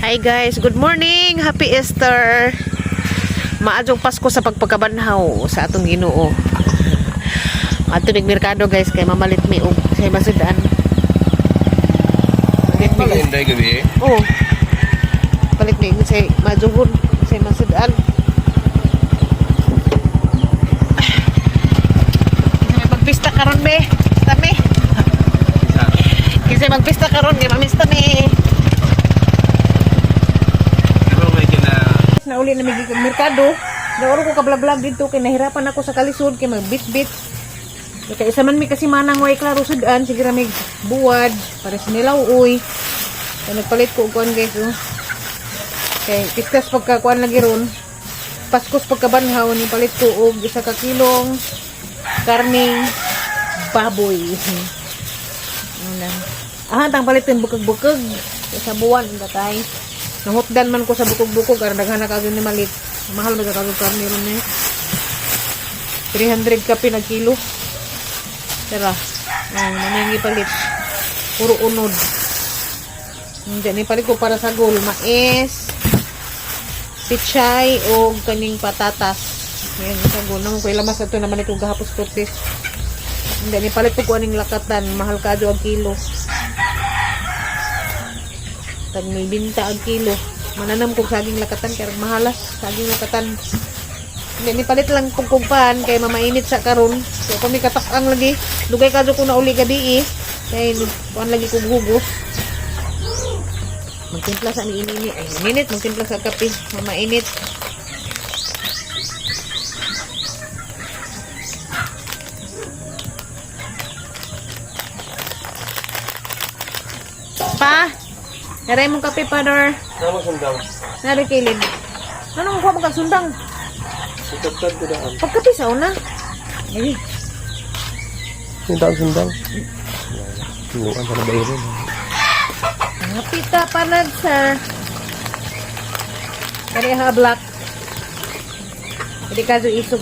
Hi guys, good morning, happy Easter. Maadjong Pasko sa pagpakabanhaw sa atong Ginoo. Ato ning merkado guys kay mamalit mi og say masudan. Pala inday gabi eh. Oh. Palit mi og say majuhon say masudan. May magpista karon be. Tami. Kasi magpista karon kay mamista mi. Nauli na migig merkado. Naoro ko kablag-blag dito kay nahirapan ako sa kalisod kay magbit-bit. Kaya isa man mi kasi manang way klaro sudan sige ra mig buwad para sa nilaw uy. Kaya nagpalit ko og kuan guys oh. Kay pistas pagkakuan lagi ron. Paskos pagkabanhaw ni palit ko og 1 ka kilong karning baboy. Tang palitin bukag-bukag sa buwan datay. Nahutdan man ko sa bukog-bukog karena daghan na kagud ni malit. Mahal na kagud karne ron ni. 300 ka pinag kilo. Tara. Manangi palit. Puro unod. Hindi ni palit ko para sa gol, mais, pichay o kaning patatas. Ayan sa gol namo ko ilamas ato naman itong gahapos tortis. Hindi ni palit ko aning lakatan, mahal kadyo ang kilo. Tag may binta ang kilo. Mananam kong saging lakatan kaya mahalas saging lakatan. Hindi ni palit lang kung kumpan kay mamainit sa karon. So kung may katak-ang lagi, dugay kadyo ko na uli gadi eh. Kay kuan lagi kong hugos. Magtimpla sa ini ay minit magtimpla sa kape, mamainit. Pa Naray mong kape, Pador. Nama sundang. Naray kilid. Ano mo kuha mong sundang? Sutagtad ko daan. Pagkape sa una. Ay. Sundang. Tuwan sa nabayro. Napita panag sa kariha black. Hindi kaso isog.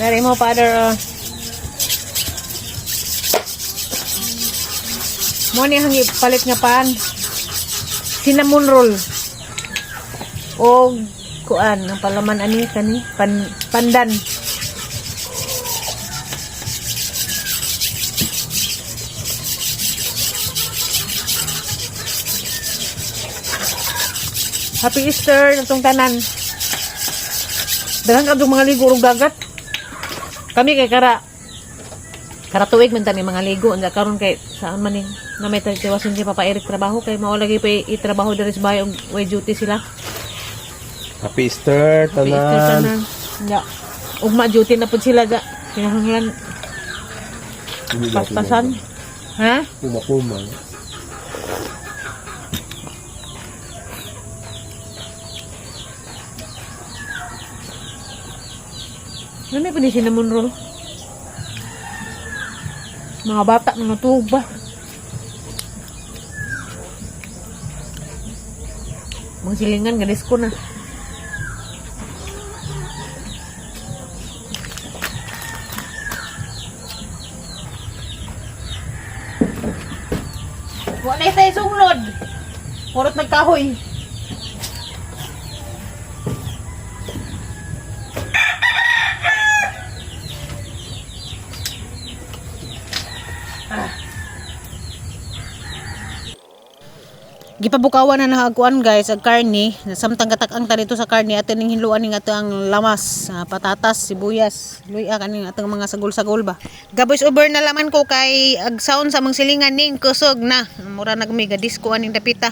Dari mo, Father. Mo ni hangi palit nga pan. Cinnamon roll. O kuan ang palaman ani kani pandan. Happy Easter natong tanan. Daghang kadtong mga ligo ug dagat. Kami kay kara tuig man tani mga ligo anda karon kay saan man ning na may tiwason si Papa Eric trabaho kay mao lagi pa i-trabaho diri sa bahay og way duty sila. Happy Easter tanan. Happy Easter tanan. Ya. Ugma duty na pud sila ga. Kinahanglan paspasan. Ha? Kuma. Ano may pwede cinnamon roll? Mga bata na natuba. Mga silingan, galis ko na. Wala tayo sunod. Purot nagkahoy. Gipabukawan na nakakuan guys ang karni, samtang katak-ang ta dito sa karni atin ning hinluan ning ato ang lamas, patatas, sibuyas, luya kaning atong mga sagol-sagol ba. Gaboys over na laman ko kay ag sound sa mga silingan ning kusog na. Mura nagmiga disco aning dapita.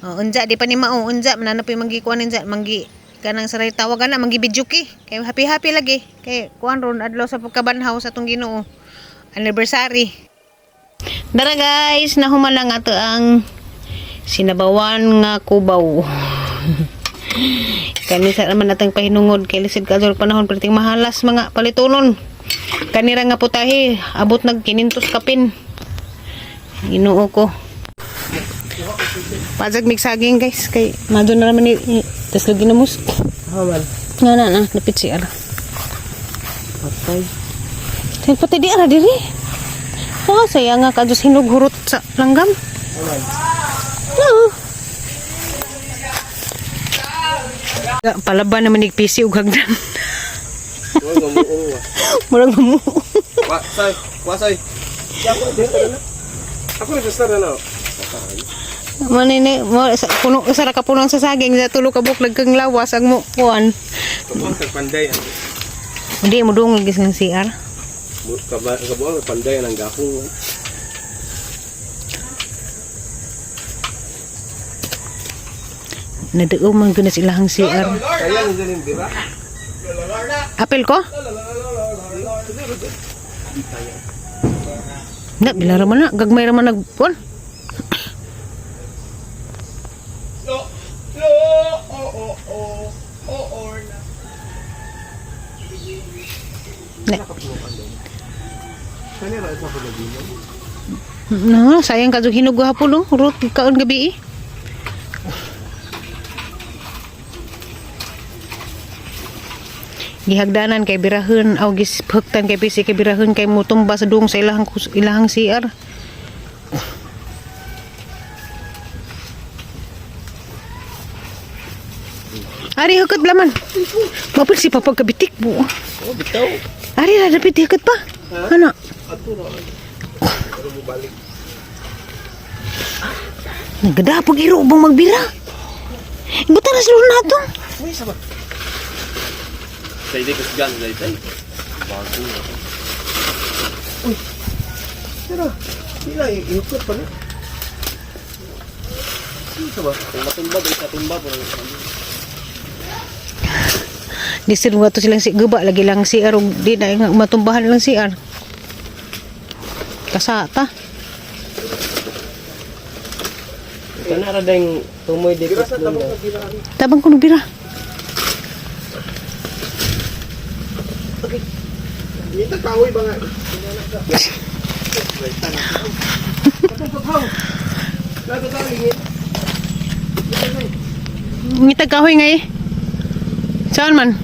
Unja di pa ni mao, unja mananapoy mangikuan ninja, manggi kanang saray tawagan na manggi bidyuki. Kay happy lagi kay kuan ron adlaw sa pagkabanhaw sa atong Ginoo. Anniversary. Dara guys, nahumalang ato ang sinabawan nga kubaw. Kani sa naman natang pahinungod kay lisod kadto panahon perting mahalas mga palitunon. Kanira nga putahe abot nag 500 kapin. Ginoo ko. Pazag mig saging guys. Kay madon na naman ni. Tas lagi na mus. Haman. Nga na. Napit siya. Patay. Tay pati di ara diri. Oh, saya nga kadus hinughurot sa langgam. Haman. Oo. Palaban naman ni PC ug hagdan. Murag mamu. Wasay. Wasay. Ako rin sa na. Manini mo sa puno sa ra ka puno sa saging sa tulo ka buklag kang lawas ang mo kuan. Kabuang panday. Hindi mo dungog gis ng CR. Kabuang panday ng gapong. Naduo man gud na silahang CR. Kaya nang galing dira. Apel ko? Na bila ra man na gagmay ra man nagkuan. No, sayang kadto hinog gahapon no, rot kaon gabi. Gihagdanan kay birahon aw gishuktan kay PC kay birahon kay mutumba sa dong sa ilahang CR. Ari hukot blaman. Mapul si papa kabitik bu. Oh, bitaw. Ari ra dapat hukot pa. Ano? Ato na. Pero mo balik. Nagada pag iro bang magbira. Ibutan na sila nato. Uy, sabak. Say di kusgan dai tay. Bago. Uy. Tara. Sila ikot pa na. Sabak. Kung matumba dai sa tumba po. Di sila to silang si guba lagi lang CR ug di na nga matumbahan lang CR. Kasata. Kana ra ding tumoy dito. Tabang kuno bira. Dito kahoy ba nga? Ngitag kahoy nga eh. Saan man?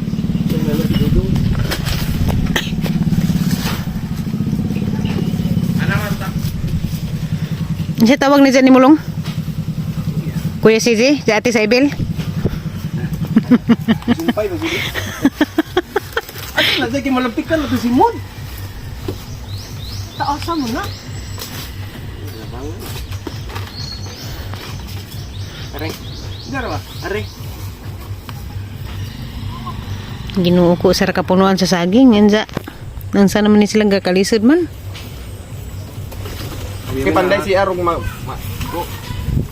Siya tawag ni Jenny Mulong? Kuya CJ? Si Ate Saibel? Sumpay ba guli? Ay, nasa kay malampikan na to si Mon. Taasa mo na. Aray. Dara ba? Aray. Ginoo ko sa kapunuan sa saging. Yansa. Nang sana man ni silang gakalisod man. Kay panday si Arong go.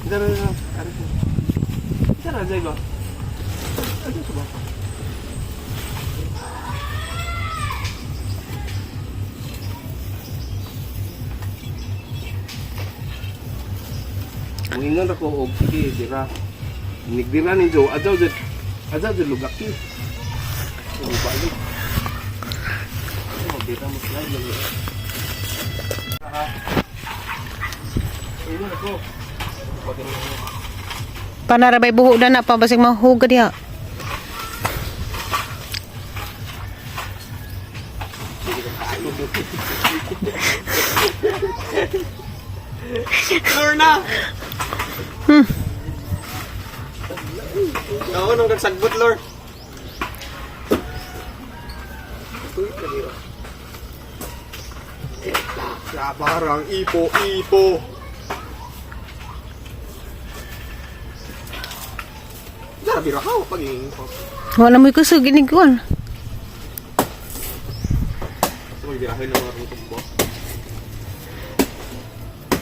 Dara. Aray. Dara jay ba? Ano sa ba? Muingan ako og sige dira. Nigdira ni Jo, ajaw jud lugaki. Oh, balik. Oh, dira mo slide lang. Ini ako. Panarabay buho na na pa basig mahugad diha. Lorna. Oo, nung nagsagbot, Lord. Sa parang ipo. Sabi rahaw paging Wala mo kusog ginikuan. birahin ng mga rutong boss.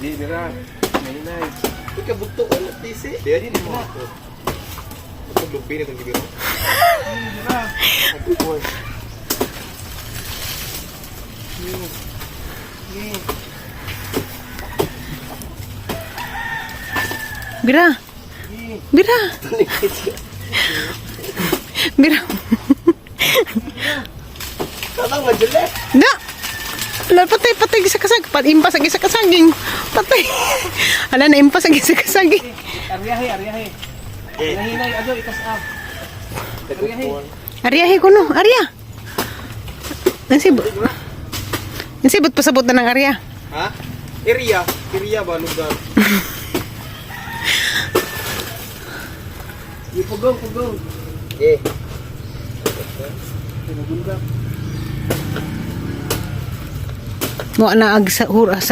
Di, bira. Nay. Ika bugto ko na tisi. Di, di mo. Ito lupi na itong kibiro. Bira. Bira. Bira. Tatang majule. Da. Ala, patay gisa kasag. Impas ang isa kasaging. Patay. Ala, na impas ang isa kasaging. Aryahe. Nahinay, ado, itas up. Aryahe. Aryahe ko no, Arya. Nansibot pasabot na ng Arya. Ha? Area ba lugar? Pugong. Eh. Mo na ag sa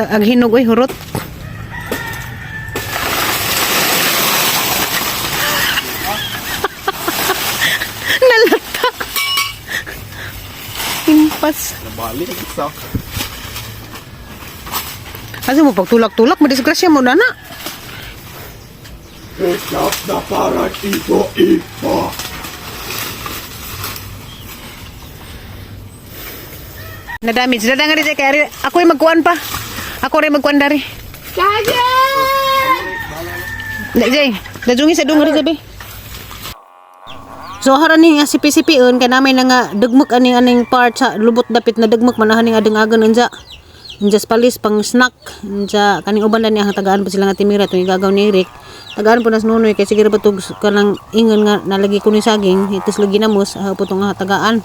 ag hinog oy hurot. Nalata. Impas. Nabalik isa. Kasi mo pagtulak-tulak, madisgrasya mo na na. Stop na para ito ipa. Na-damage. Dadang rin kay ako yung magkuhan pa. Ako rin magkuhan dari. Kaya! Jay, dajungi sa dunga rin sabi. So haran ni nga sipi-sipion kay namay na nga dugmok aning part sa lubot dapit na dugmok manahan ni adeng-agan unja. Unja palis pang snack. Unja kaning uban na niya tagaan pa sila nga timira tong igagaw ni Eric. Tagaan po nas nunoy kay sige ra batug kanang ingon nga nalagi ko ni saging itus lagi namos putong nga tagaan.